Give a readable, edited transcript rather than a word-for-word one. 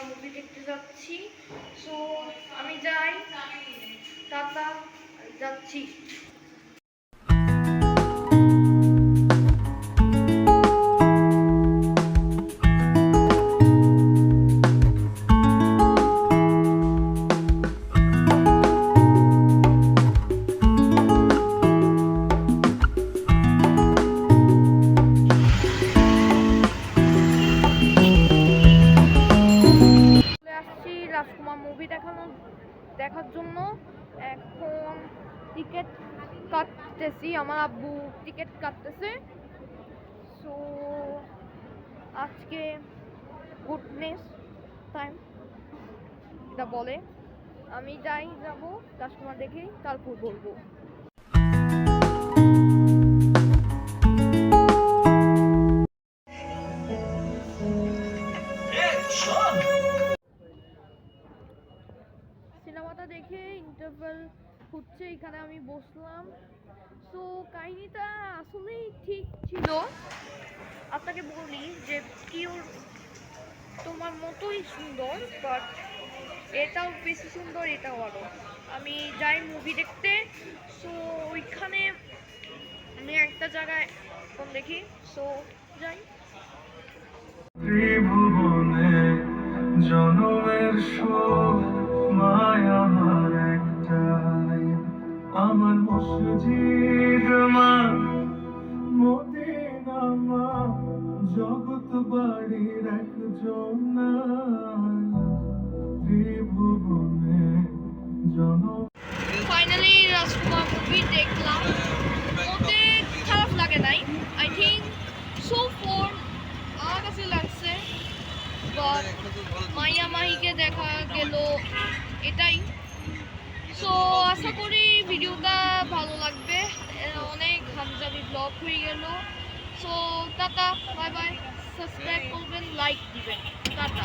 Movie দেখতে যাচ্ছি। So আমি যাই, টাটা, যাচ্ছি। রাজকুমার মুভি দেখার জন্য এখন টিকিট কাটতেছি। আমার আব্বু টিকিট কাটতেছে। সো আজকে গুডনেস টাইম এটা বলে। আমি যাব রাজকুমার দেখে, তারপর বলবো। সিনেমাটা দেখে ইন্টারভেল হচ্ছে, এখানে আমি বসলাম। সো কাহিনীটা আসলেই ঠিক ছিল। আপনাকে বলি যে পিওর তোমার মতোই সুন্দর, বাট এটাও বেশি সুন্দর, এটাও আরো। আমি যাই মুভি দেখতে। সো ওইখানে আমি একটা জায়গায় ফোন দেখি। সো যাই। ত্রিভুবনে জনমের শোক মায়া আমার একটাই, আমার মসজিদ মা মদিনা মা, জগৎ বাড়ির একজন ত্রিভুবনে জনম। ফাইনালি রাজকুমার মুভি দেখলাম। ওতে খারাপ লাগে নাই, আই থিঙ্ক সো ফর আমার কাছে লাগছে। বাট মাইয়া মাহিকে দেখা গেল, এটাই। সো আশা করি ভিডিওটা ভালো লাগবে। অনেক হামজাবি ব্লগ হয়ে গেল। So tata, bye bye. Subscribe করবেন, লাইক দিবেন। টাটা।